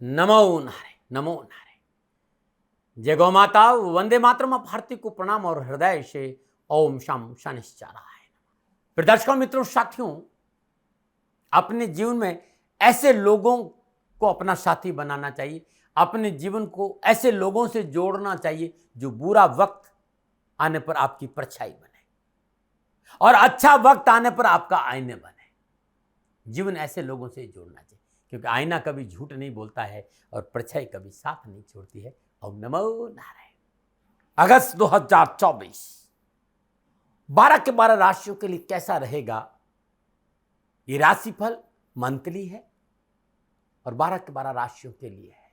नमो नारायण, नमो नारायण। जय गौ माता, वंदे मातरम। भारती को प्रणाम और हृदय से ओम शम शनिश्चराय। फिर दर्शकों, मित्रों, साथियों, अपने जीवन में ऐसे लोगों को अपना साथी बनाना चाहिए। अपने जीवन को ऐसे लोगों से जोड़ना चाहिए जो बुरा वक्त आने पर आपकी परछाई बने और अच्छा वक्त आने पर आपका आईने बने। जीवन ऐसे लोगों से जोड़ना चाहिए, क्योंकि आईना कभी झूठ नहीं बोलता है और परछाई कभी साथ नहीं छोड़ती है। ओम नमो नारायण। अगस्त 2024 12 के 12 राशियों के लिए कैसा रहेगा? ये राशिफल मंथली है और 12 के 12 राशियों के लिए है।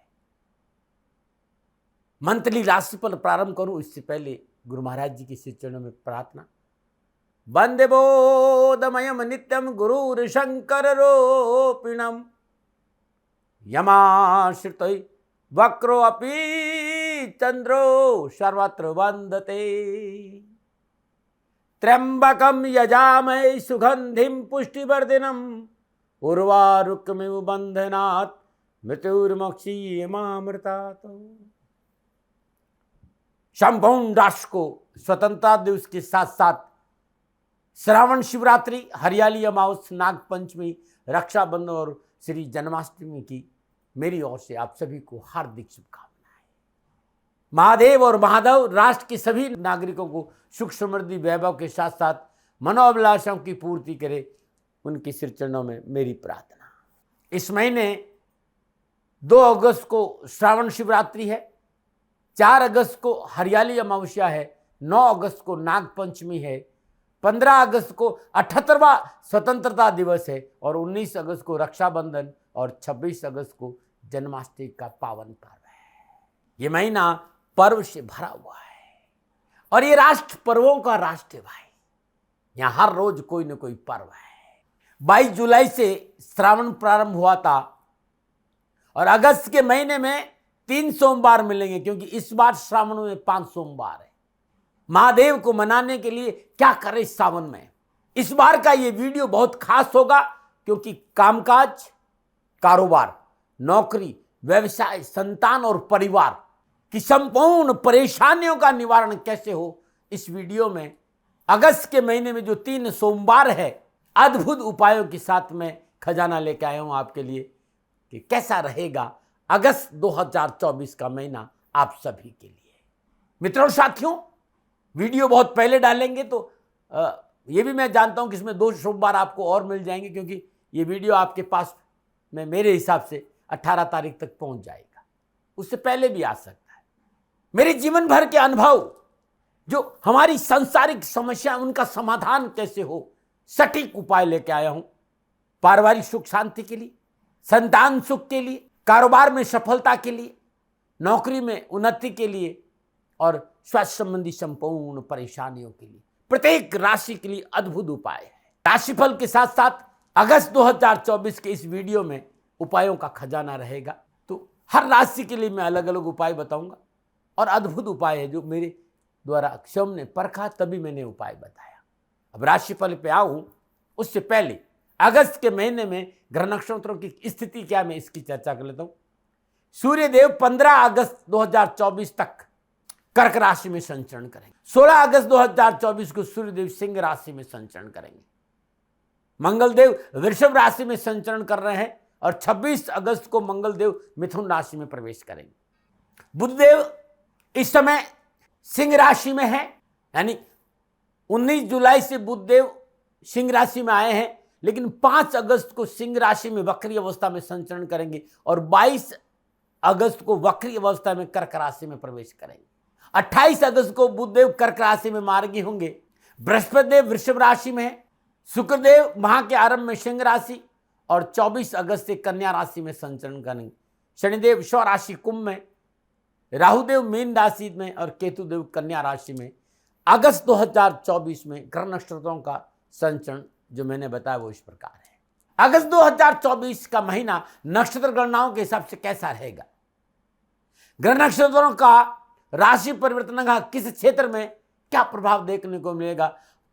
मंथली राशिफल प्रारंभ करूं इससे पहले गुरु महाराज जी के श्री चरणों में प्रार्थना। वंदे बोधमयम नित्यम गुरुर शंकर रूपिणम यमाश्रित वक्रो अपि चंद्रो सर्वत्र वंदते। त्र्यंबकम यजामहे सुगंधिम पुष्टिवर्धनम उर्वारुकमिव बंधनात् मृत्युर्मुक्षीयमामृतात्। संपूर्ण राष्ट्र को स्वतंत्रता दिवस के साथ साथ श्रावण शिवरात्रि, हरियाली अमावस, नाग पंचमी, रक्षाबंधन और श्री जन्माष्टमी की मेरी ओर से आप सभी को हार्दिक शुभकामनाएं। महादेव और महादेव राष्ट्र के सभी नागरिकों को सुख समृद्धि वैभव के साथ साथ मनोअभिलाषाओं की पूर्ति करे, उनके सिर चरणों में मेरी प्रार्थना। इस महीने 2 अगस्त को श्रावण शिवरात्रि है, 4 अगस्त को हरियाली अमावस्या है, 9 अगस्त को नाग पंचमी है, 15 अगस्त को 78वां स्वतंत्रता दिवस है और 19 अगस्त को रक्षाबंधन और 26 अगस्त को जन्माष्टमी का पावन पर्व है। ये महीना पर्व से भरा हुआ है और ये राष्ट्र पर्वों का राष्ट्र है भाई। यहां हर रोज कोई ना कोई पर्व है। 22 जुलाई से श्रावण प्रारंभ हुआ था और अगस्त के महीने में 3 सोमवार मिलेंगे, क्योंकि इस बार श्रावण में 5 सोमवार है। महादेव को मनाने के लिए क्या करें सावन में? इस बार का ये वीडियो बहुत खास होगा, क्योंकि कामकाज, कारोबार, नौकरी, व्यवसाय, संतान और परिवार की संपूर्ण परेशानियों का निवारण कैसे हो, इस वीडियो में अगस्त के महीने में जो 3 सोमवार है, अद्भुत उपायों के साथ में खजाना लेके आया हूं आपके लिए कि कैसा रहेगा अगस्त 2024 का महीना आप सभी के लिए। मित्रों, साथियों, वीडियो बहुत पहले डालेंगे तो ये भी मैं जानता हूं कि इसमें 2 सोमवार आपको और मिल जाएंगे, क्योंकि ये वीडियो आपके पास में मेरे हिसाब से 18 तारीख तक पहुंच जाएगा। उससे पहले भी आ सकता है। मेरे जीवन भर के अनुभव, जो हमारी सांसारिक समस्या, उनका समाधान कैसे हो, सटीक उपाय लेके आया हूं। पारिवारिक सुख शांति के लिए, संतान सुख के लिए, कारोबार में सफलता के लिए, नौकरी में उन्नति के लिए और स्वास्थ्य संबंधी संपूर्ण परेशानियों के लिए, प्रत्येक राशि के लिए अद्भुत उपाय है। राशिफल के साथ साथ अगस्त 2024 के इस वीडियो में उपायों का खजाना रहेगा। तो हर राशि के लिए मैं अलग अलग उपाय बताऊंगा और अद्भुत उपाय है जो मेरे द्वारा स्वयं ने परखा, तभी मैंने उपाय बताया। अब राशिफल पे आऊं उससे पहले अगस्त के महीने में ग्रह नक्षत्रों की स्थिति क्या, मैं इसकी चर्चा कर लेता हूं। सूर्यदेव 15 अगस्त 2024 तक कर्क राशि में संचरण करेंगे। 16 अगस्त 2024 को सूर्यदेव सिंह राशि में संचरण करेंगे। मंगलदेव वृषभ राशि में संचरण कर रहे हैं और 26 अगस्त को मंगलदेव मिथुन राशि में प्रवेश करेंगे। बुधदेव इस समय सिंह राशि में है, यानी 19 जुलाई से बुधदेव सिंह राशि में आए हैं, लेकिन 5 अगस्त को सिंह राशि में वक्री अवस्था में संचरण करेंगे और 22 अगस्त को वक्री अवस्था में कर्क राशि में प्रवेश करेंगे। 28 अगस्त को बुधदेव कर्क राशि में मार्गी होंगे। बृहस्पति देव वृषभ राशि में है, शुक्रदेव माह के आरंभ में सिंह राशि और 24 अगस्त से कन्या राशि में संचरण करेंगे। शनिदेव स्व राशि कुंभ में, राहुदेव मीन राशि में और केतुदेव कन्या राशि में। अगस्त 2024 में ग्रह नक्षत्रों का संचरण जो मैंने बताया वो इस प्रकार है। अगस्त 2024 का महीना नक्षत्र गणनाओं के हिसाब से कैसा रहेगा? ग्रह नक्षत्रों का राशि परिवर्तन का किस क्षेत्र में क्या प्रभाव देखने को मिलेगा,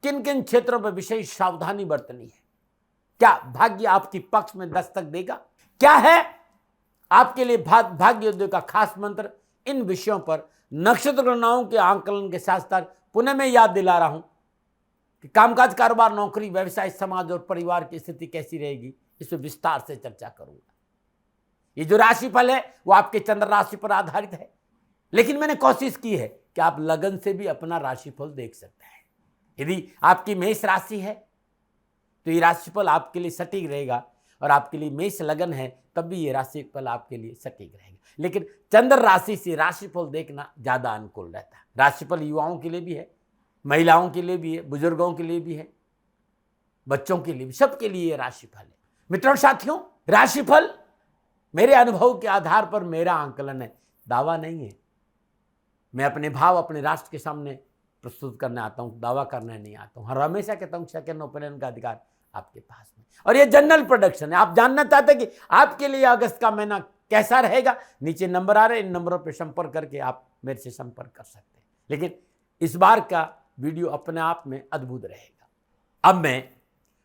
किन किन क्षेत्रों पर विशेष सावधानी बरतनी है, क्या भाग्य आपकी पक्ष में दस्तक देगा, क्या है आपके लिए भाग्य योद्धा का खास मंत्र। इन विषयों पर नक्षत्र गणनाओं के आंकलन के साथ साथ पुनः मैं याद दिला रहा हूं कि कामकाज, कारोबार, नौकरी, व्यवसाय, समाज और परिवार की स्थिति कैसी रहेगी, इस पर विस्तार से चर्चा करूंगा। ये जो राशिफल है वो आपके चंद्र राशि पर आधारित है, लेकिन मैंने कोशिश की है कि आप लगन से भी अपना राशिफल देख सकते हैं। यदि आपकी मेष राशि है तो ये राशिफल आपके लिए सटीक रहेगा, और आपके लिए मेष लगन है तब भी ये राशिफल आपके लिए सटीक रहेगा। लेकिन चंद्र राशि से राशिफल देखना ज्यादा अनुकूल रहता है। राशिफल युवाओं के लिए भी है, महिलाओं के लिए भी है, बुजुर्गों के लिए भी है, बच्चों के लिए भी, सबके लिए ये राशिफल है। मित्रों, साथियों, राशिफल मेरे अनुभव के आधार पर मेरा आंकलन है, दावा नहीं है। मैं अपने भाव अपने राष्ट्र के सामने प्रस्तुत करने आता हूं, दावा करने नहीं आता हूं। हर हमेशा कहता हूं सेकंड ओपिनियन का अधिकार आपके पास में। और ये जनरल प्रोडक्शन है। आप जानना चाहते हैं कि आपके लिए अगस्त का महीना कैसा रहेगा, नीचे नंबर आ रहे हैं, इन नंबरों पर संपर्क करके आप मेरे से संपर्क कर सकते हैं। लेकिन इस बार का वीडियो अपने आप में अद्भुत रहेगा। अब मैं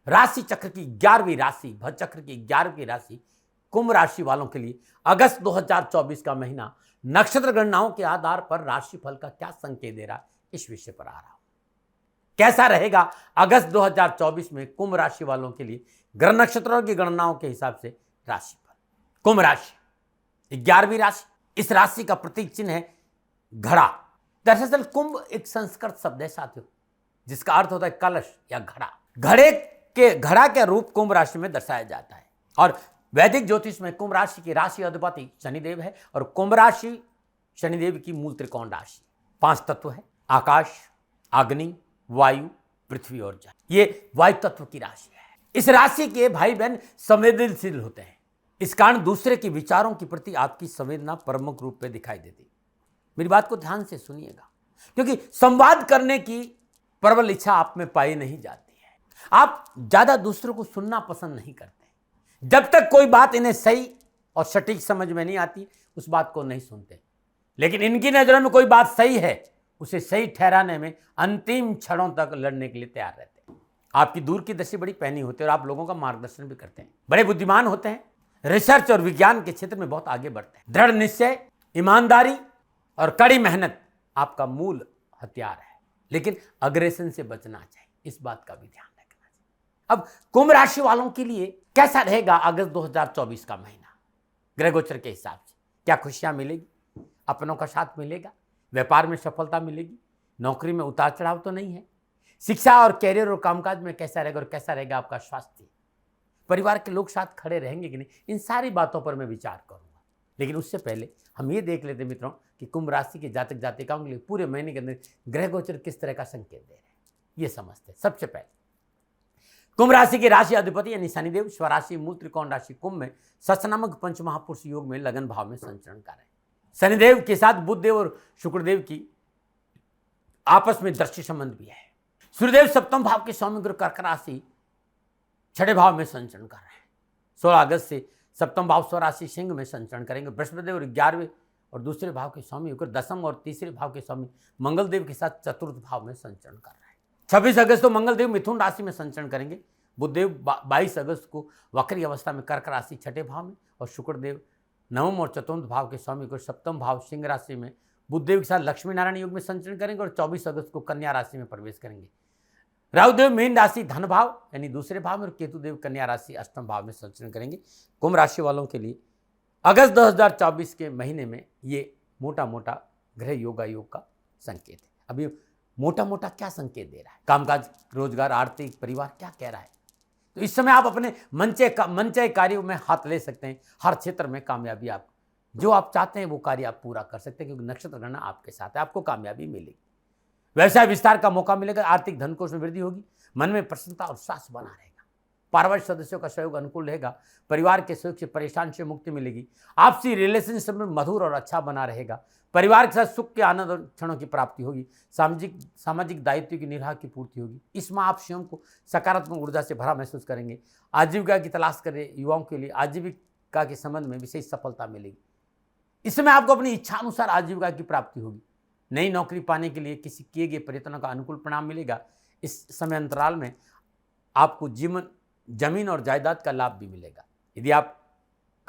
राशि चक्र की 11वीं राशि, भचक्र की 11वीं राशि कुंभ राशि वालों के लिए अगस्त 2024 का महीना नक्षत्र गणनाओं के आधार पर राशिफल का क्या संकेत दे रहा है, इस विषय पर आ रहा हूं। कैसा रहेगा अगस्त 2024 में कुंभ राशि वालों के लिए ग्रह नक्षत्रों की गणनाओं के हिसाब से राशिफल। कुंभ राशि 11वीं राशि, इस राशि का प्रतीक चिन्ह है घड़ा। दरअसल कुंभ एक संस्कृत शब्द है साथियों, जिसका अर्थ होता है कलश या घड़ा। घड़ा के रूप कुंभ राशि में दर्शाया जाता है। और वैदिक ज्योतिष में कुंभ राशि की राशि अधिपति शनिदेव है, और कुंभ राशि शनिदेव की मूल त्रिकोण राशि। 5 तत्व है, आकाश, अग्नि, वायु, पृथ्वी और जल। ये वायु तत्व की राशि है। इस राशि के भाई बहन संवेदनशील होते हैं। इस कारण दूसरे के विचारों के प्रति आपकी संवेदना प्रमुख रूप में दिखाई देती है। मेरी बात को ध्यान से सुनिएगा, क्योंकि संवाद करने की प्रबल इच्छा आप में पाई नहीं जाती है। आप ज्यादा दूसरों को सुनना पसंद नहीं करते। जब तक कोई बात इन्हें सही और सटीक समझ में नहीं आती, उस बात को नहीं सुनते। लेकिन इनकी नजरों में कोई बात सही है, उसे सही ठहराने में अंतिम क्षणों तक लड़ने के लिए तैयार रहते हैं। आपकी दूर की दृष्टि बड़ी पैनी होती है और आप लोगों का मार्गदर्शन भी करते हैं। बड़े बुद्धिमान होते हैं, रिसर्च और विज्ञान के क्षेत्र में बहुत आगे बढ़ते हैं। दृढ़ निश्चय, ईमानदारी और कड़ी मेहनत आपका मूल हथियार है। लेकिन अग्रेशन से बचना चाहिए, इस बात का भी ध्यान रखना चाहिए। अब कुंभ राशि वालों के लिए कैसा रहेगा अगस्त 2024 का महीना ग्रह गोचर के हिसाब से? क्या खुशियां मिलेगी, अपनों का साथ मिलेगा, व्यापार में सफलता मिलेगी, नौकरी में उतार चढ़ाव तो नहीं है, शिक्षा और कैरियर और कामकाज में कैसा रहेगा, और कैसा रहेगा आपका स्वास्थ्य, परिवार के लोग साथ खड़े रहेंगे कि नहीं, इन सारी बातों पर मैं विचार करूंगा। लेकिन उससे पहले हम ये देख लेते मित्रों कि कुंभ राशि के जातक जातिकाओं के लिए पूरे महीने के अंदर ग्रह गोचर किस तरह का संकेत दे रहे हैं, ये समझते हैं। सबसे पहले कुंभ राशि के राशि अधिपति यानी शनिदेव स्वराशि मूल त्रिकोण राशि कुंभ में सच नामक पंच महापुरुष योग में लगन भाव में संचरण कर रहे हैं। शनिदेव के साथ बुधदेव और शुक्रदेव की आपस में दृष्टि संबंध भी है। सूर्यदेव सप्तम भाव के स्वामी गुरु कर्क राशि 6ठे भाव में संचरण कर रहे हैं। 16 अगस्त से सप्तम भाव स्वराशि सिंह में संचरण करेंगे। बृहस्पतिदेव और 11वें और दूसरे भाव के स्वामी होकर दसम और तीसरे भाव के स्वामी मंगलदेव के साथ चतुर्थ भाव में संचरण कर रहे हैं। 26 अगस्त को मंगलदेव मिथुन राशि में संचरण करेंगे। बुधदेव 22 अगस्त को वक्री अवस्था में कर्क राशि 6ठे भाव में, और शुक्रदेव नवम और चतुर्थ भाव के स्वामी को सप्तम भाव सिंह राशि में बुधदेव के साथ लक्ष्मी नारायण योग में संचरण करेंगे, और 24 अगस्त को कन्या राशि में प्रवेश करेंगे। राहुदेव मीन राशि धन भाव यानी दूसरे भाव में, और केतुदेव कन्या राशि अष्टम भाव में संचरण करेंगे। कुंभ राशि वालों के लिए अगस्त 2024 के महीने में ये मोटा मोटा ग्रह योगा योग का संकेत है। अभी मोटा मोटा क्या संकेत दे रहा है, कामकाज, रोजगार, आर्थिक, परिवार क्या कह रहा है, तो इस समय आप अपने मनचाहे कार्यों में हाथ ले सकते हैं। हर क्षेत्र में कामयाबी, आप जो आप चाहते हैं वो कार्य आप पूरा कर सकते हैं, क्योंकि नक्षत्र गणना आपके साथ है, आपको कामयाबी मिलेगी। व्यवसाय विस्तार का मौका मिलेगा, आर्थिक धन कोष में वृद्धि होगी, मन में प्रसन्नता और उत्साह बना रहेगा। पारिवारिक सदस्यों का सहयोग अनुकूल रहेगा, परिवार के सहयोग से परेशान से मुक्ति मिलेगी। आपसी रिलेशनशिप में मधुर और अच्छा बना रहेगा। परिवार के साथ सुख के आनंद और क्षणों की प्राप्ति होगी। सामाजिक दायित्व की निर्वाह की पूर्ति होगी। इस माह आप स्वयं को सकारात्मक ऊर्जा से भरा महसूस करेंगे। आजीविका की तलाश कर रहे युवाओं के लिए आजीविका के संबंध में विशेष सफलता मिलेगी। इस समय आपको अपनी इच्छा अनुसार आजीविका की प्राप्ति होगी। नई नौकरी पाने के लिए किसी किए गए प्रयत्नों का अनुकूल परिणाम मिलेगा। इस समय अंतराल में आपको जमीन और जायदाद का लाभ भी मिलेगा। यदि आप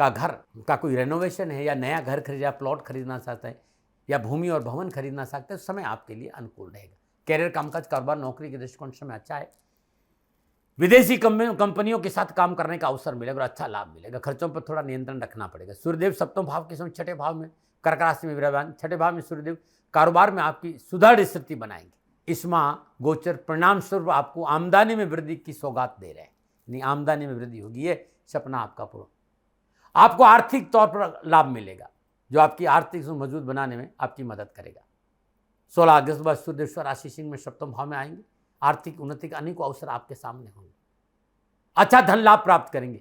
का घर का कोई रेनोवेशन है या नया घर खरीद या प्लॉट खरीदना चाहते हैं या भूमि और भवन खरीदना चाहते हैं, समय आपके लिए अनुकूल रहेगा। कैरियर, कामकाज, कारोबार, नौकरी के दृष्टिकोण समय अच्छा है। विदेशी कंपनियों के साथ काम करने का अवसर मिलेगा और अच्छा लाभ मिलेगा। खर्चों पर थोड़ा नियंत्रण रखना पड़ेगा। सूर्यदेव सप्तम भाव के समय छठे भाव में कर्क राशि में विराजमान, छठे भाव में सूर्यदेव कारोबार में आपकी सुदृढ़ स्थिति बनाएंगे। इस माह गोचर परिणाम स्वरूप आपको आमदनी में वृद्धि की सौगात दे रहे हैं, यानी आमदनी में वृद्धि होगी, ये सपना आपका पूरा। आपको आर्थिक तौर पर लाभ मिलेगा जो आपकी आर्थिक को मजबूत बनाने में आपकी मदद करेगा। 16 अगस्त बाद सूर्यदेव राशि सिंह में सप्तम भाव में आएंगे। आर्थिक उन्नति के अनेकों अवसर आपके सामने होंगे। अच्छा धन लाभ प्राप्त करेंगे।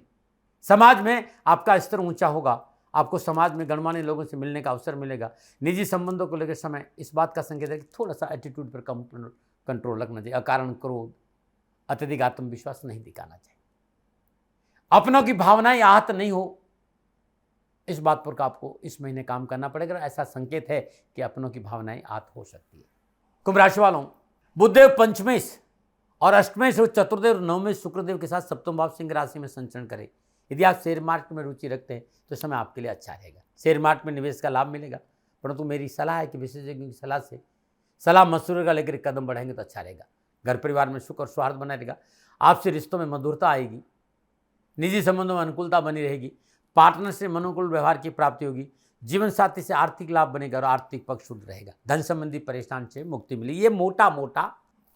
समाज में आपका स्तर ऊंचा होगा। आपको समाज में गणमान्य लोगों से मिलने का अवसर मिलेगा। निजी संबंधों को लेकर समय इस बात का संकेत है कि थोड़ा सा एटीट्यूड पर कम कंट्रोल रखना चाहिए। अकारण क्रोध, अत्यधिक आत्मविश्वास नहीं दिखाना चाहिए। अपनों की भावनाएं आहत नहीं हो, इस बात पर आपको इस महीने काम करना पड़ेगा। ऐसा संकेत है कि अपनों की भावनाएं आहत हो सकती है। कुंभ राशि वालों, बुधदेव पंचमेश और अष्टमेश और चतुर्देव और नवमेश शुक्रदेव के साथ सप्तम भाव सिंह राशि में संचरण करें। यदि आप शेयर मार्केट में रुचि रखते हैं तो समय आपके लिए अच्छा रहेगा। शेयर मार्केट में निवेश का लाभ मिलेगा, परंतु मेरी सलाह है कि विशेषज्ञों की सलाह मशवरे का लेकर कदम बढ़ाएंगे तो अच्छा रहेगा। घर परिवार में सुख और सौहार्द बना रहेगा। आपसे रिश्तों में मधुरता आएगी। निजी संबंधों में अनुकूलता बनी रहेगी। पार्टनर से अनुकूल व्यवहार की प्राप्ति होगी। जीवन साथी से आर्थिक लाभ बनेगा और आर्थिक पक्ष शुद्ध रहेगा। धन संबंधी परेशान से मुक्ति मिली। ये मोटा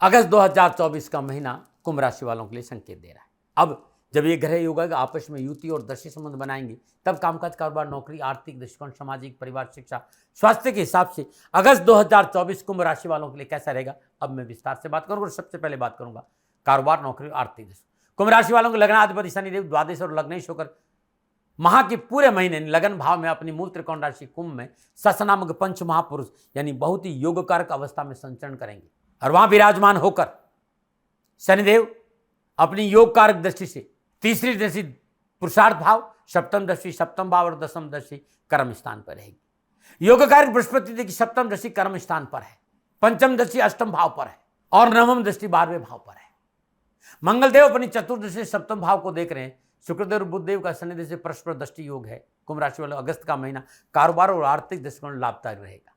अगस्त 2024 का महीना कुंभ राशि वालों के लिए संकेत दे रहा है। अब जब ये ग्रह योग आपस में युति और दृष्टि संबंध बनाएंगे, तब कामकाज, कारोबार, नौकरी, आर्थिक दृष्टिकोण, सामाजिक, परिवार, शिक्षा, स्वास्थ्य के हिसाब से अगस्त 2024 कुंभ राशि वालों के लिए कैसा रहेगा, अब मैं विस्तार से बात करूंगा। सबसे पहले बात करूंगा कारोबार, नौकरी, आर्थिक दृष्टिकोण। कुंभ राशि वालों को लग्नाधिपति शनिदेव द्वादश और लग्नेश होकर माह के पूरे महीने लगन भाव में अपनी मूल त्रिकोण राशि कुंभ में सस नामक पंच महापुरुष यानी बहुत ही योगकारक अवस्था में संचरण करेंगे। और वहां विराजमान होकर शनिदेव अपनी योग कारक दृष्टि से तीसरी दृष्टि पुरुषार्थ भाव, सप्तम दृष्टि सप्तम भाव और दसम दृष्टि कर्म स्थान पर रहेगी। योग कारक बृहस्पति की सप्तम दृष्टि कर्म स्थान पर है, पंचम दृष्टि अष्टम भाव पर है और नवम दृष्टि 12वें भाव पर है। मंगलदेव अपनी चतुर्दृष्टि सप्तम भाव को देख रहे हैं। शुक्रदेव और बुधदेव का शनिदेव से परस्पर दृष्टि योग है। कुंभ राशि वाले अगस्त का महीना कारोबार और आर्थिक दृष्टिकोण लाभदायक रहेगा,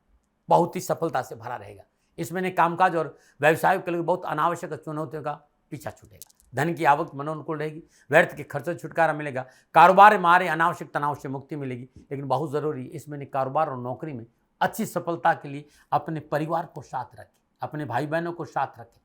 बहुत ही सफलता से भरा रहेगा। इस महीने कामकाज और व्यवसाय के लिए बहुत अनावश्यक चुनौतियों का पीछा छूटेगा। धन की आवक मनोनुकूल रहेगी। व्यर्थ के खर्चों से छुटकारा मिलेगा। कारोबार में आ रहे अनावश्यक तनाव से मुक्ति मिलेगी। लेकिन बहुत जरूरी इस महीने कारोबार और नौकरी में अच्छी सफलता के लिए अपने परिवार को साथ रखें, अपने भाई बहनों को साथ रखें,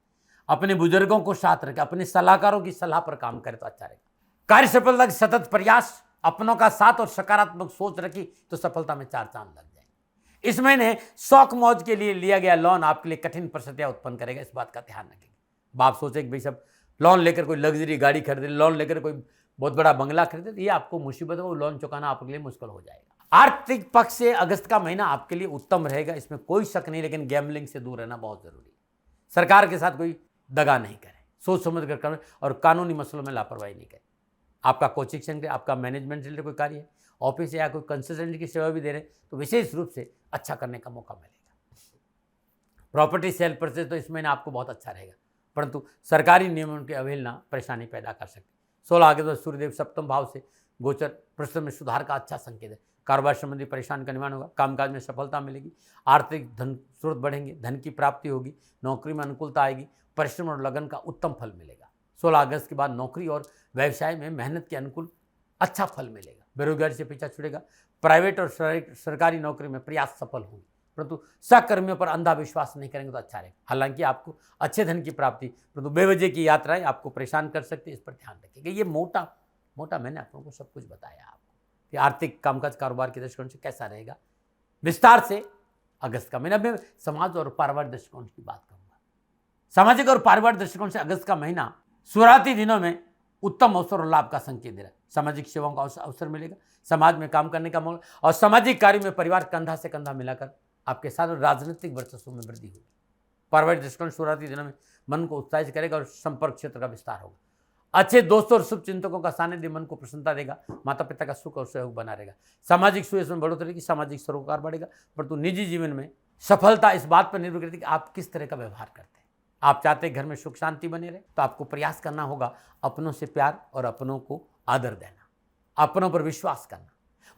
अपने बुजुर्गों को साथ रखें, अपने सलाहकारों की सलाह पर काम करें तो अच्छा रहेगा। कार्य सफलता के सतत प्रयास, अपनों का साथ और सकारात्मक सोच रखी तो सफलता में 4 चांद लग जाएंगे। इस महीने शौक मौज के लिए लिया गया लोन आपके लिए कठिन परिस्थितियां उत्पन्न करेगा, इस बात का ध्यान रखेंगे। बाप सोचे कि भाई सब लोन लेकर कोई लग्जरी गाड़ी खरीदे, लोन लेकर कोई बहुत बड़ा बंगला खरीदे, तो ये आपको मुसीबत है, वो लोन चुकाना आपके लिए मुश्किल हो जाएगा। आर्थिक पक्ष से अगस्त का महीना आपके लिए उत्तम रहेगा, इसमें कोई शक नहीं। लेकिन गैम्बलिंग से दूर रहना बहुत जरूरी है। सरकार के साथ कोई दगा नहीं करें, सोच समझ कर करें और कानूनी मसलों में लापरवाही नहीं करें। आपका कोचिंग सेंटर, आपका मैनेजमेंट रिलेटेड कोई कार्य है, ऑफिस या कोई कंसल्टेंट की सेवा भी दे रहे हैं तो विशेष रूप से अच्छा करने का मौका मिलेगा। प्रॉपर्टी सेल परचेज तो इस महीने आपको बहुत अच्छा रहेगा, परंतु सरकारी नियमों की अवहेलना परेशानी पैदा कर सकती है। 16 अगस्त सूर्यदेव सप्तम भाव से गोचर परिश्रम में सुधार का अच्छा संकेत है। कारोबार संबंधी परेशानी का निवारण होगा। कामकाज में सफलता मिलेगी। आर्थिक धन स्रोत बढ़ेंगे। धन की प्राप्ति होगी। नौकरी में अनुकूलता आएगी। परिश्रम और लगन का उत्तम फल मिलेगा। 16 अगस्त के बाद नौकरी और व्यवसाय में मेहनत के अनुकूल अच्छा फल मिलेगा। बेरोजगारी से पीछा छूटेगा। प्राइवेट और सरकारी नौकरी में प्रयास सफल होंगे, परंतु सहकर्मियों पर अंधा विश्वास नहीं करेंगे तो अच्छा रहेगा। हालांकि आपको अच्छे धन की प्राप्ति, परंतु बेवजह की यात्राएं आपको परेशान कर सकती है, इस पर ध्यान रखिएगा। ये मोटा मैंने आप लोगों को सब कुछ बताया आपको कि आर्थिक कामकाज कारोबार के दृष्टिकोण से कैसा रहेगा विस्तार से अगस्त का महीना। में समाज और पारिवारिक दृष्टिकोण की बात करूंगा। सामाजिक और पारिवारिक दृष्टिकोण से अगस्त का महीना शुरुआती दिनों में उत्तम अवसर और लाभ का संकेत दे रहा है। सामाजिक सेवाओं का अवसर मिलेगा। समाज में काम करने का मौका और सामाजिक कार्य में परिवार कंधा से कंधा मिलाकर आपके साथ राजनीतिक वर्चस्व में वृद्धि होगी। पारिवारिक दृष्टिकोण शुरुआती दिनों में मन को उत्साहित करेगा और संपर्क क्षेत्र का विस्तार होगा। अच्छे दोस्तों और शुभ चिंतकों का सानिध्य मन को प्रसन्नता देगा। माता पिता का सुख और सहयोग बना रहेगा। सामाजिक सुयश में बढ़ोतरी की, सामाजिक सरोकार बढ़ेगा, परंतु निजी जीवन में सफलता इस बात पर निर्भर करती है कि आप किस तरह का व्यवहार करते हैं। आप चाहते हैं घर में सुख शांति बने रहे तो आपको प्रयास करना होगा अपनों से प्यार और अपनों को आदर देना। अपनों पर विश्वास करना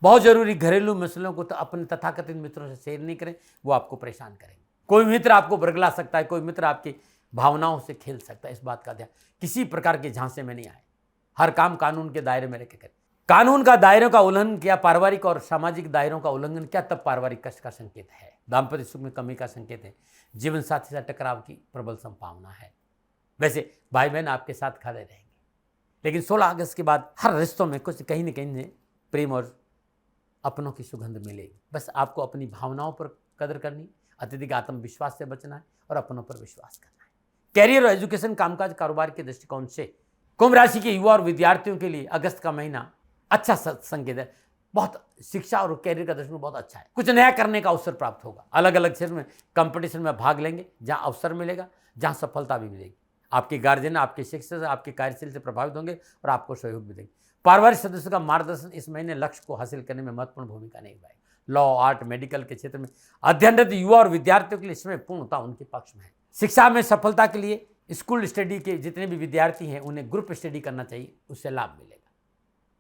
बहुत जरूरी। घरेलू मसलों को तो अपने तथाकथित मित्रों से शेयर नहीं करें, वो आपको परेशान करेंगे। कोई मित्र आपको बरगला सकता है, कोई मित्र आपकी भावनाओं से खेल सकता है, इस बात का ध्यान। किसी प्रकार के झांसे में नहीं आए, हर काम कानून के दायरे में रहकर करें। कानून का दायरों का उल्लंघन किया, पारिवारिक और सामाजिक दायरों का उल्लंघन किया, तब पारिवारिक कष्ट का संकेत है, दाम्पत्य सुख में कमी का संकेत है, जीवन साथी से टकराव की प्रबल संभावना है। वैसे भाई बहन आपके साथ खड़े रहेंगे, लेकिन 16 अगस्त के बाद हर रिश्तों में कुछ कहीं न कहीं प्रेम और अपनों की सुगंध मिलेगी। बस आपको अपनी भावनाओं पर कदर करनी, अत्यधिक आत्मविश्वास से बचना है और अपनों पर विश्वास करना है। कैरियर और एजुकेशन, कामकाज, कारोबार के दृष्टिकोण से कुंभ राशि के युवा और विद्यार्थियों के लिए अगस्त का महीना अच्छा संकेत है। बहुत शिक्षा और कैरियर का दृष्टिकोण बहुत अच्छा है। कुछ नया करने का अवसर प्राप्त होगा, अलग अलग क्षेत्र में कंपटीशन में भाग लेंगे, जहां अवसर मिलेगा, जहां सफलता भी मिलेगी। आपके गार्जियन, आपके शिक्षक आपके कार्यशील से प्रभावित होंगे और आपको सहयोग मिलेगी। पारिवारिक सदस्यों का मार्गदर्शन इस महीने लक्ष्य को हासिल करने में महत्वपूर्ण भूमिका निभाएगा। लॉ, आर्ट, मेडिकल के क्षेत्र में अध्ययनरत युवा और विद्यार्थियों के लिए इसमें पूर्णता उनके पक्ष में है। शिक्षा में सफलता के लिए स्कूल स्टडी के जितने भी विद्यार्थी हैं उन्हें ग्रुप स्टडी करना चाहिए, उससे लाभ मिलेगा।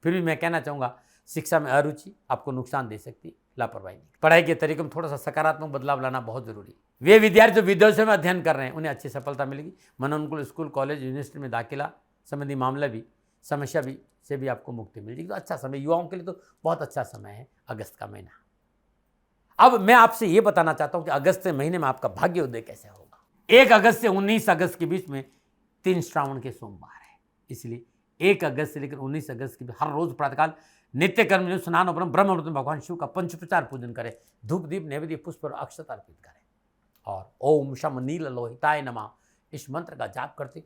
फिर भी मैं कहना चाहूँगा, शिक्षा में अरुचि आपको नुकसान दे सकती है, लापरवाही नहीं। पढ़ाई के तरीके में थोड़ा सा सकारात्मक बदलाव लाना बहुत जरूरी है। वे विद्यार्थी जो विदेशों में अध्ययन कर रहे हैं उन्हें अच्छी सफलता मिलेगी। मनोनुकूल स्कूल, कॉलेज, यूनिवर्सिटी में दाखिला संबंधी मामला भी, समस्या भी से भी आपको मुक्ति मिल जाएगी। तो अच्छा समय, युवाओं के लिए तो बहुत अच्छा समय है अगस्त का महीना। अब मैं आपसे ये बताना चाहता हूँ कि अगस्त के महीने में आपका भाग्योदय कैसे होगा। 1 अगस्त से 19 अगस्त के बीच में 3 श्रावण के सोमवार है, इसलिए 1 अगस्त से लेकर 19 अगस्त के बीच हर रोज प्रातःकाल नित्य कर्म जो स्नान और ब्रह्म मुहूर्त में भगवान शिव का पंचोपचार पूजन करें, धूप दीप नैवेद्य पुष्प और अक्षत अर्पित करें और ओम शम नील लोहिताय नमः इस मंत्र का जाप करते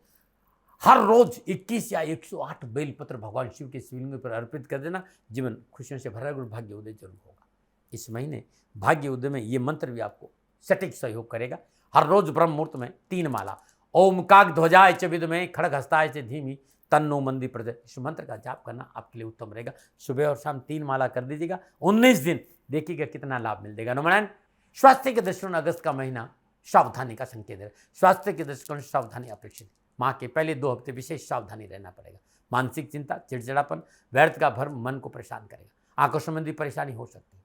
हर रोज 21 या 108 बेलपत्र भगवान शिव के शिवलिंग पर अर्पित कर देना। जीवन खुशियों से भरा भाग्य उदय जरूर होगा। इस महीने भाग्य उदय में ये मंत्र भी आपको सटीक सहयोग करेगा। हर रोज ब्रह्म मुहूर्त में 3 माला ओम काक ध्वजाय च विद्महे खड़ग हस्ताय च धीमहि तन्नो मंदी प्रचोदयात्, इस मंत्र का जाप करना आपके लिए उत्तम रहेगा। सुबह और शाम 3 माला कर दीजिएगा, 19 दिन देखिएगा कितना लाभ मिल जाएगा। नमन स्वास्थ्य के दृष्टिकोण अगस्त का महीना सावधानी का संकेत है। स्वास्थ्य के दृष्टिकोण सावधानी अपेक्षित। माह के पहले 2 हफ्ते विशेष सावधानी रहना पड़ेगा। मानसिक चिंता, चिड़चिड़ापन, व्यर्थ का भ्रम मन को परेशान करेगा। आंखों संबंधी परेशानी हो सकती है।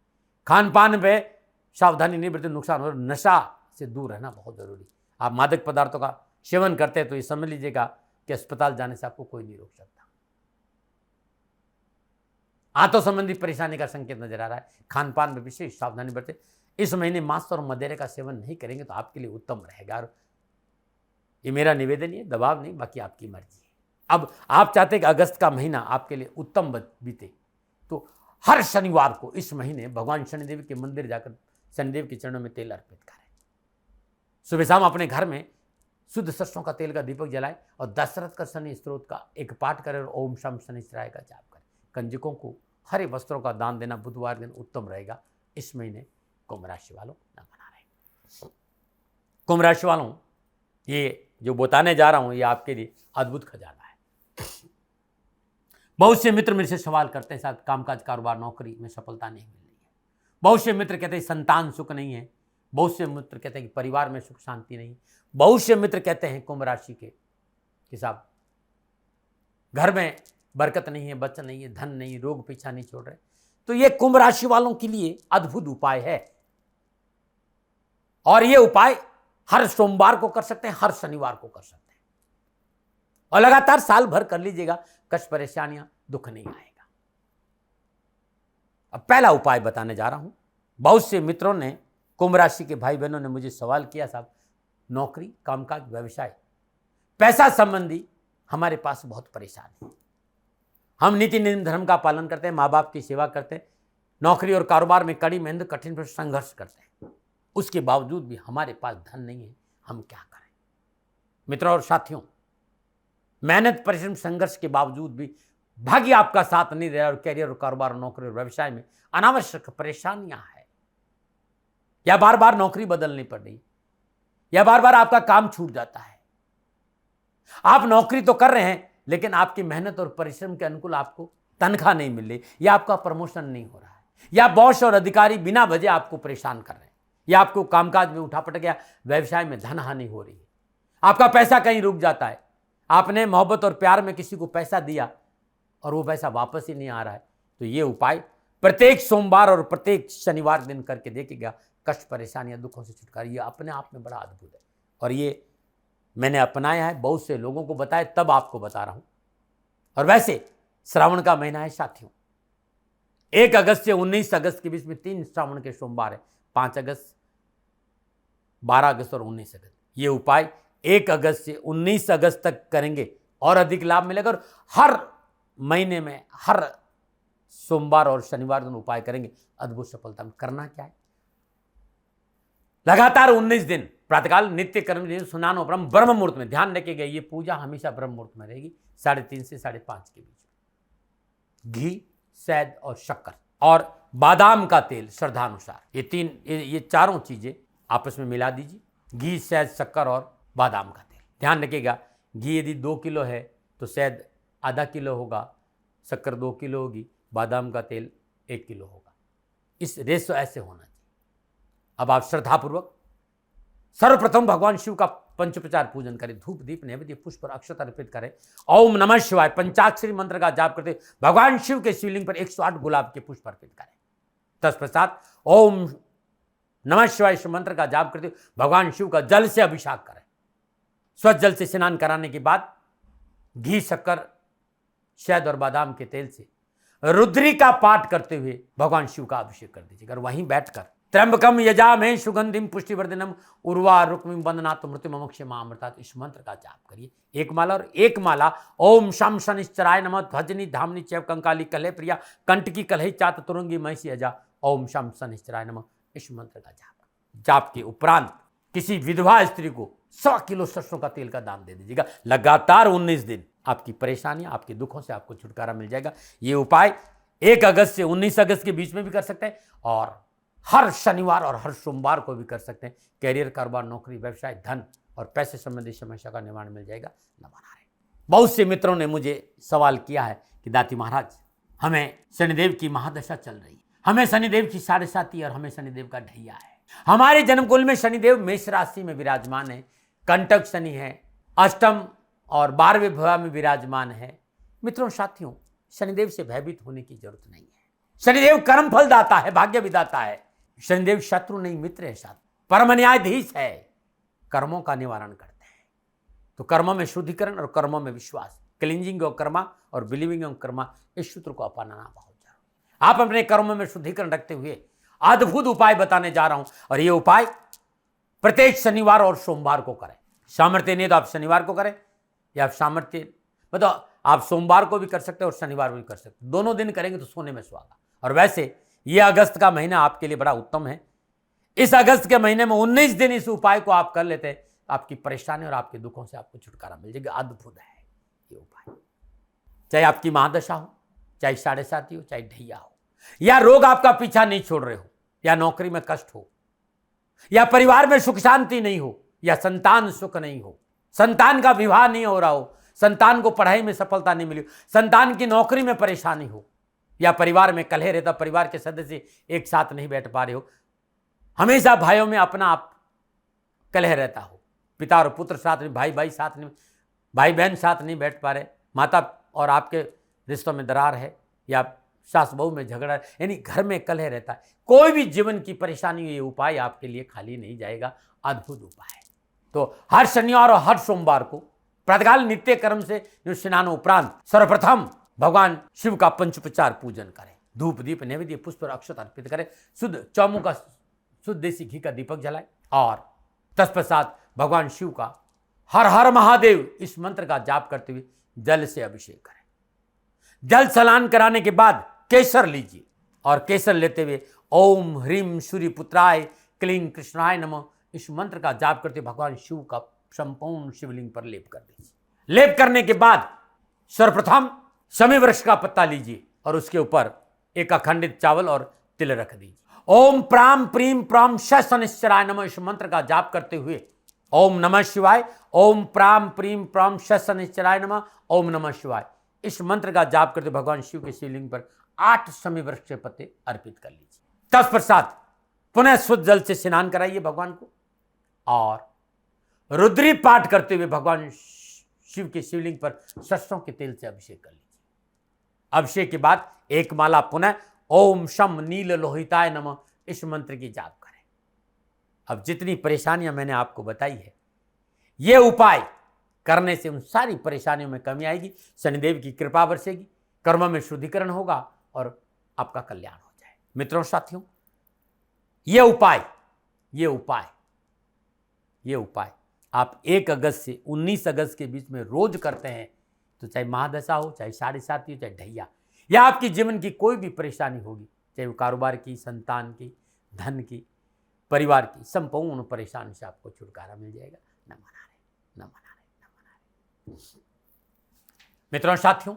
खान पान में सावधानी नहीं बरते नुकसान हो। नशा से दूर रहना बहुत जरूरी। आप मादक पदार्थों का सेवन करते हैं तो ये समझ लीजिएगा कि अस्पताल जाने से आपको कोई नहीं रोक सकता। आंतों संबंधी परेशानी का संकेत नजर आ रहा है। खान पान में विशेष सावधानी बरते। इस महीने मांस और मदिरे का सेवन नहीं करेंगे तो आपके लिए उत्तम रहेगा। और ये मेरा निवेदन है, दबाव नहीं, बाकी आपकी मर्जी है। अब आप चाहते हैं कि अगस्त का महीना आपके लिए उत्तम बीते, तो हर शनिवार को इस महीने भगवान शनिदेव के मंदिर जाकर शनिदेव के चरणों में तेल अर्पित करें। सुबह शाम अपने घर में शुद्ध सरसों का तेल का दीपक जलाएं और दशरथ का शनि स्त्रोत का एक पाठ करें और ओम शम शनिश्चराय का जाप करें। कंजकों को हरे वस्त्रों का दान देना बुधवार दिन उत्तम रहेगा। इस महीने कुंभ राशि वालों न बना रहे। कुंभ राशि वालों, ये जो बताने जा रहा हूं ये आपके लिए अद्भुत खजाना है। बहुत से मित्र मेरे से सवाल करते हैं, साहब कामकाज, कारोबार, नौकरी में सफलता नहीं मिल रही है। बहुत से मित्र कहते हैं संतान सुख नहीं है। बहुत से मित्र कहते हैं कि परिवार में सुख शांति नहीं। बहुत से मित्र कहते हैं कुंभ राशि के साहब घर में बरकत नहीं है, बचत नहीं है, धन नहीं, रोग पीछा नहीं छोड़ रहे। तो ये कुंभ राशि वालों के लिए अद्भुत उपाय है और ये उपाय हर सोमवार को कर सकते हैं, हर शनिवार को कर सकते हैं और लगातार साल भर कर लीजिएगा। कष्ट, परेशानियां, दुख नहीं आएगा। अब पहला उपाय बताने जा रहा हूं। बहुत से मित्रों ने, कुंभ राशि के भाई बहनों ने मुझे सवाल किया, साहब नौकरी, कामकाज, व्यवसाय, पैसा संबंधी हमारे पास बहुत परेशानी है। हम नीति नियम धर्म का पालन करते हैं, माँ बाप की सेवा करते हैं, नौकरी और कारोबार में कड़ी मेहनत, कठिन पर संघर्ष करते हैं, उसके बावजूद भी हमारे पास धन नहीं है, हम क्या करें। मित्रों और साथियों, मेहनत, परिश्रम, संघर्ष के बावजूद भी भाग्य आपका साथ नहीं दे रहा और कैरियर और कारोबार, नौकरी और व्यवसाय में अनावश्यक परेशानियां हैं, या बार बार नौकरी बदलनी पड़ रही, या बार बार आपका काम छूट जाता है। आप नौकरी तो कर रहे हैं लेकिन आपकी मेहनत और परिश्रम के अनुकूल आपको तनख्वाह नहीं मिल रही, या आपका प्रमोशन नहीं हो रहा है, या बॉस और अधिकारी बिना वजह आपको परेशान कर रहे हैं, या आपको कामकाज में उठा पट गया, व्यवसाय में धन हानि हो रही है, आपका पैसा कहीं रुक जाता है। आपने मोहब्बत और प्यार में किसी को पैसा दिया और वो पैसा वापस ही नहीं आ रहा है, तो ये उपाय प्रत्येक सोमवार और प्रत्येक शनिवार दिन करके देखिएगा, कष्ट परेशानियां दुखों से छुटकारा, ये अपने आप में बड़ा अद्भुत है। और ये मैंने अपनाया है, बहुत से लोगों को बताया, तब आपको बता रहा हूं। और वैसे श्रावण का महीना है साथियों, 1 अगस्त से 19 अगस्त के बीच में 3 श्रावण के सोमवार है, 5 अगस्त, 12 अगस्त और 19 अगस्त। ये उपाय 1 अगस्त से 19 अगस्त तक करेंगे और अधिक लाभ मिलेगा। और हर महीने में हर सोमवार और शनिवार दिन उपाय करेंगे, अद्भुत सफलता में। करना क्या है, लगातार 19 दिन प्रातःकाल नित्य कर्म स्नानो ब्रह्म मुहूर्त में, ध्यान रखिएगा ये पूजा हमेशा ब्रह्म मुहूर्त में रहेगी, 3:30 से 5:30 के बीच में। घी, शहद और शक्कर और बादाम का तेल श्रद्धानुसार, ये चारों चीजें आपस में मिला दीजिए। घी, शहद, शक्कर और बादाम का तेल। ध्यान रखिएगा, घी यदि 2 किलो है तो शहद आधा किलो होगा, शक्कर 2 किलो होगी, बादाम का तेल 1 किलो होगा। इस रेशो ऐसे होना चाहिए। अब आप श्रद्धापूर्वक सर्वप्रथम भगवान शिव का पंचोपचार पूजन करें, धूप दीप नैवेद्य पुष्प और अक्षत अर्पित करें। ओम नमः शिवाय पंचाक्षरी मंत्र का जाप करते भगवान शिव के शिवलिंग पर 108 गुलाब के पुष्प अर्पित करें। तत्पश्चात ओम नमः शिवाय इस मंत्र का जाप करते भगवान शिव का जल से अभिषेक करें। स्वच्छ जल से स्नान कराने के बाद घी, शक्कर, शहद और बादाम के तेल से रुद्री का पाठ करते हुए भगवान शिव का अभिषेक कर दीजिएगा। वहीं बैठकर त्र्यंबकम यजामहे सुगंधिम पुष्टिवर्धनम उर्वा रुक्मिम वंदनात् मृत्युमोक्षमामृतात् इस मंत्र का जाप करिए 1 माला। और 1 माला ओम शम शनिश्चराय नमः ध्वजनी धामनी चैव कंकाली कलह प्रिया कंटकी कलह चात तुरंगी महिषी अजा ओम शम शनिश्चराय नमः इस मंत्र का जाप के उपरांत किसी विधवा स्त्री को 100 किलो सरसों का तेल का दान दे दीजिएगा। लगातार 19 दिन आपकी परेशानी, आपके दुखों से आपको छुटकारा मिल जाएगा। ये उपाय 1 अगस्त से 19 अगस्त के बीच में भी कर सकते हैं और हर शनिवार और हर सोमवार को भी कर सकते हैं। कैरियर, कारोबार, नौकरी, व्यवसाय, धन और पैसे संबंधी समस्या का निवारण मिल जाएगा। न बना रहे। बहुत से मित्रों ने मुझे सवाल किया है कि दाती महाराज, हमें शनिदेव की महादशा चल रही है, हमें शनिदेव की 7.5 और हमें शनिदेव का ढैया है। हमारे जन्मकुल में शनिदेव मेष राशि में विराजमान है, कंटक शनि है, अष्टम और 12वें भाव में विराजमान है। मित्रों, साथियों, शनिदेव से भयभीत होने की जरूरत नहीं है। शनिदेव कर्म फल दाता है, भाग्य विधाता है। शनिदेव शत्रु नहीं मित्र है, साथ परम न्यायाधीश है, कर्मों का निवारण करते हैं। तो कर्मों में शुद्धिकरण और कर्मों में विश्वास, क्लींजिंग और कर्मा और बिलीविंग और कर्मा, इस सूत्र को अपनाना बहुत जरूरी है। आप अपने कर्मों में शुद्धिकरण रखते हुए अद्भुत उपाय बताने जा रहा हूं और ये उपाय प्रत्येक शनिवार और सोमवार को करें। सामर्थ्य नहीं तो आप शनिवार को करें, या आप सामर्थ्य मतलब आप सोमवार को भी कर सकते हैं और शनिवार को भी कर सकते हैं। दोनों दिन करेंगे तो सोने में सुहागा। और वैसे ये अगस्त का महीना आपके लिए बड़ा उत्तम है। इस अगस्त के महीने में 19 दिन इस उपाय को आप कर लेते हैं, आपकी परेशानी और आपके दुखों से आपको छुटकारा मिल जाएगा। अद्भुत है ये उपाय। चाहे आपकी महादशा हो, चाहे 7.5 हो, चाहे ढैया हो, या रोग आपका पीछा नहीं छोड़ रहे हो, या नौकरी में कष्ट हो, या परिवार में सुख शांति नहीं हो, या संतान सुख नहीं हो, संतान का विवाह नहीं हो रहा हो, संतान को पढ़ाई में सफलता नहीं मिली, संतान की नौकरी में परेशानी हो, या परिवार में कलह रहता, परिवार के सदस्य एक साथ नहीं बैठ पा रहे हो, हमेशा भाइयों में अपना आप कलह रहता हो, पिता और पुत्र साथ नहीं, भाई भाई साथ नहीं, भाई बहन साथ नहीं बैठ पा रहे, माता और आपके रिश्तों में दरार है, या सास बहू में झगड़ा है, यानी घर में कलह रहता है, कोई भी जीवन की परेशानी, ये उपाय आपके लिए खाली नहीं जाएगा। अद्भुत उपाय। तो हर शनिवार और हर सोमवार को प्रातःकाल नित्य कर्म से स्नान उपरांत सर्वप्रथम भगवान शिव का पंचोपचार पूजन करें, धूप दीप नैवेद्य पुष्प और अक्षत अर्पित करें, शुद्ध चौमुख का शुद्ध देसी घी का दीपक जलाएं और तत्पश्चात भगवान शिव का हर हर महादेव इस मंत्र का जाप करते हुए जल से अभिषेक करें। जल स्नान कराने के बाद केसर लीजिए और केसर लेते हुए ओम ह्रीम सूर्यपुत्राय क्लीं कृष्णाय नमः इस मंत्र का जाप करते भगवान शिव का संपूर्ण शिवलिंग पर लेप कर दीजिए। लेप करने के बाद सर्वप्रथम शमी वृक्ष का पत्ता लीजिए और उसके ऊपर एक अखंडित चावल और तिल रख दीजिए। ओम प्राम प्रीम प्राम शनिश्चराय नमः इस मंत्र का जाप करते हुए ओम नमः शिवाय, ओम प्राम प्रीम प्राम शनिश्चराय नमः, ओम नमः शिवाय इस मंत्र का जाप करते भगवान शिव के शिवलिंग पर 8 शमी वृक्ष के पत्ते अर्पित कर लीजिए। तत्पश्चात पुनः शुद्ध जल से स्नान कराइए भगवान को और रुद्री पाठ करते हुए भगवान शिव के शिवलिंग पर सरसों के तेल से अभिषेक कर लीजिए। अभिषेक के बाद एक माला पुनः ओम शम नील लोहिताय नमः इस मंत्र की जाप करें। अब जितनी परेशानियां मैंने आपको बताई है, ये उपाय करने से उन सारी परेशानियों में कमी आएगी, शनिदेव की कृपा बरसेगी, कर्म में शुद्धिकरण होगा और आपका कल्याण हो जाए। मित्रों साथियों, ये उपाय आप 1 अगस्त से 19 अगस्त के बीच में रोज करते हैं तो चाहे महादशा हो, चाहे 7.5 हो, चाहे ढैया, या आपकी जीवन की कोई भी परेशानी होगी, चाहे वो कारोबार की, संतान की, धन की, परिवार की, संपूर्ण परेशानी से आपको छुटकारा मिल जाएगा। न मना रहे। मित्रों साथियों,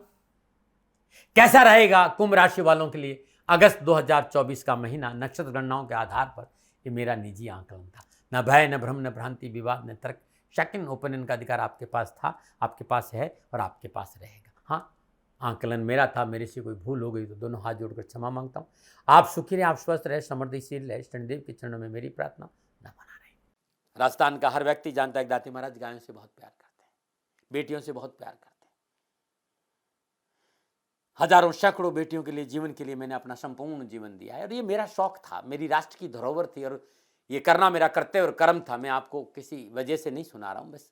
कैसा रहेगा कुंभ राशि वालों के लिए अगस्त 2024 का महीना? नक्षत्र गणनाओं के आधार पर ये मेरा निजी आंकलन था। न भय, न भ्रम, न भ्रांति, विवाद, न तर्क, सेकंड ओपिनियन का अधिकार आपके पास था, आपके पास है और आपके पास रहेगा। हाँ, आंकलन मेरा था, मेरे से कोई भूल हो गई तो दोनों हाथ जोड़कर क्षमा मांगता हूँ। आप सुखी रहे, आप स्वस्थ रहे, समृद्धिशील रहे, शनिदेव के चरणों में मेरी प्रार्थना। न मना रहे। राजस्थान का हर व्यक्ति जानता है कि दाती महाराज गायों से बहुत प्यार करते हैं, बेटियों से बहुत प्यार करते हैं। हजारों सैकड़ों बेटियों के लिए, जीवन के लिए मैंने अपना संपूर्ण जीवन दिया है और ये मेरा शौक था, मेरी राष्ट्र की धरोहर थी और ये करना मेरा कर्तव्य और कर्म था। मैं आपको किसी वजह से नहीं सुना रहा हूं, बस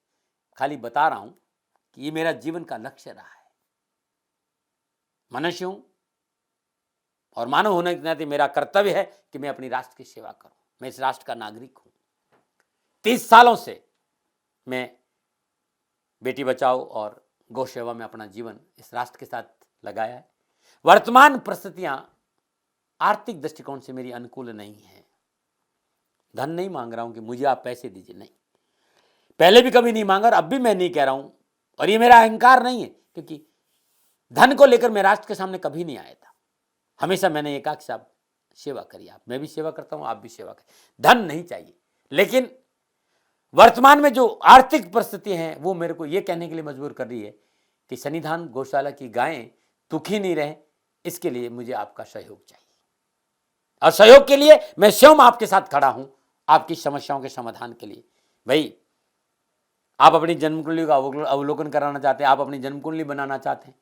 खाली बता रहा हूं कि ये मेरा जीवन का लक्ष्य रहा है। मनुष्य हूं और मानव होने के नाते मेरा कर्तव्य है कि मैं अपनी राष्ट्र की सेवा करूं। मैं इस राष्ट्र का नागरिक हूं। 30 सालों से मैं बेटी बचाओ और गौ सेवा में अपना जीवन इस राष्ट्र के साथ लगाया है। वर्तमान परिस्थितियां आर्थिक दृष्टिकोण से मेरी अनुकूल नहीं है। धन नहीं मांग रहा हूं कि मुझे आप पैसे दीजिए, नहीं, पहले भी कभी नहीं मांगा और अब भी मैं नहीं कह रहा हूं और ये मेरा अहंकार नहीं है, क्योंकि धन को लेकर मैं राष्ट्र के सामने कभी नहीं आया था। हमेशा मैंने ये कहा कि साहब सेवा करिए, आप, मैं भी सेवा करता हूं, आप भी सेवा करिए, धन नहीं चाहिए। लेकिन वर्तमान में जो आर्थिक परिस्थिति है वो मेरे को ये कहने के लिए मजबूर कर रही है कि सन्निधान गौशाला की गायें दुखी नहीं रहे, इसके लिए मुझे आपका सहयोग चाहिए और सहयोग के लिए मैं स्वयं आपके साथ खड़ा हूं, आपकी समस्याओं के समाधान के लिए। भाई, आप अपनी जन्म कुंडली का अवलोकन कराना चाहते हैं, आप अपनी जन्म कुंडली बनाना चाहते हैं,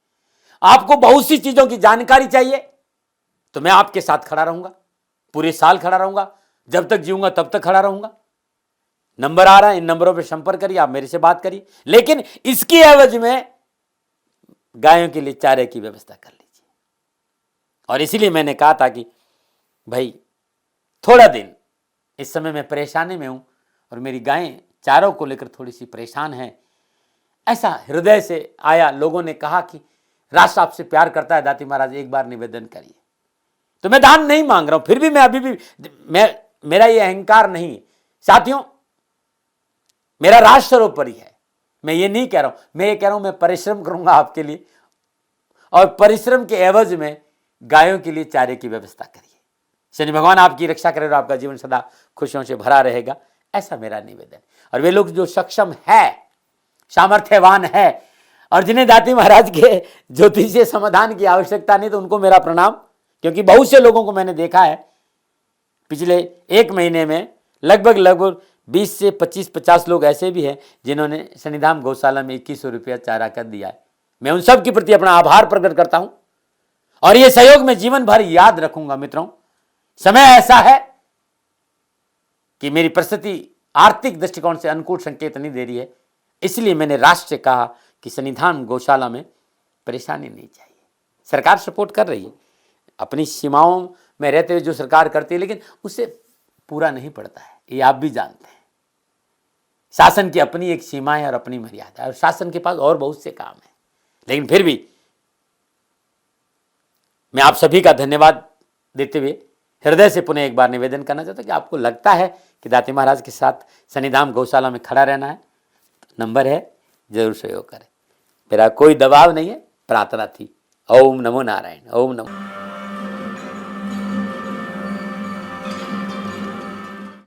आपको बहुत सी चीजों की जानकारी चाहिए, तो मैं आपके साथ खड़ा रहूंगा, पूरे साल खड़ा रहूंगा, जब तक जीऊंगा तब तक खड़ा रहूंगा। नंबर आ रहा है, इन नंबरों पर संपर्क करिए, आप मेरे से बात करिए, लेकिन इसकी एवज में गायों के लिए चारे की व्यवस्था कर लीजिए। और इसीलिए मैंने कहा था कि भाई थोड़ा दिन, इस समय मैं परेशानी में हूं और मेरी गायें चारों को लेकर थोड़ी सी परेशान हैं, ऐसा हृदय से आया। लोगों ने कहा कि राष्ट्र आपसे प्यार करता है, दाती महाराज एक बार निवेदन करिए। तो मैं दान नहीं मांग रहा हूं, फिर भी मैं अभी भी, मेरा ये अहंकार नहीं है साथियों, मेरा राष्ट्र सर्वोपरि है। मैं ये नहीं कह रहा हूं, मैं ये कह रहा हूं मैं परिश्रम करूंगा आपके लिए और परिश्रम के एवज में गायों के लिए चारे की व्यवस्था करिए। शनि भगवान आपकी रक्षा करे और आपका जीवन सदा खुशियों से भरा रहेगा, ऐसा मेरा निवेदन। और वे लोग जो सक्षम है, सामर्थ्यवान है और जिन्हें दाती महाराज के ज्योतिषीय समाधान की आवश्यकता नहीं, तो उनको मेरा प्रणाम, क्योंकि बहुत से लोगों को मैंने देखा है पिछले 1 महीने में लगभग 20 से 25-50 लोग ऐसे भी हैं जिन्होंने शनिधाम गौशाला में 2100 रुपया चारा कर दिया है। मैं उन सब के प्रति अपना आभार प्रकट करता हूं और ये सहयोग मैं जीवन भर याद रखूंगा। मित्रों, समय ऐसा है कि मेरी परिस्थिति आर्थिक दृष्टिकोण से अनुकूल संकेत नहीं दे रही है, इसलिए मैंने राष्ट्र से कहा कि सन्निधान गौशाला में परेशानी नहीं चाहिए। सरकार सपोर्ट कर रही है, अपनी सीमाओं में रहते हुए जो सरकार करती है, लेकिन उससे पूरा नहीं पड़ता है, ये आप भी जानते हैं। शासन की अपनी एक सीमा है और अपनी मर्यादा है और शासन के पास और बहुत से काम है, लेकिन फिर भी मैं आप सभी का धन्यवाद देते हुए हृदय से पुनः एक बार निवेदन करना चाहता हूं कि आपको लगता है कि दाती महाराज के साथ सन्निधाम गौशाला में खड़ा रहना है, तो नंबर है, जरूर सहयोग करें। मेरा कोई दबाव नहीं है, प्रार्थना थी। ओम नमो नारायण। ओम नमो।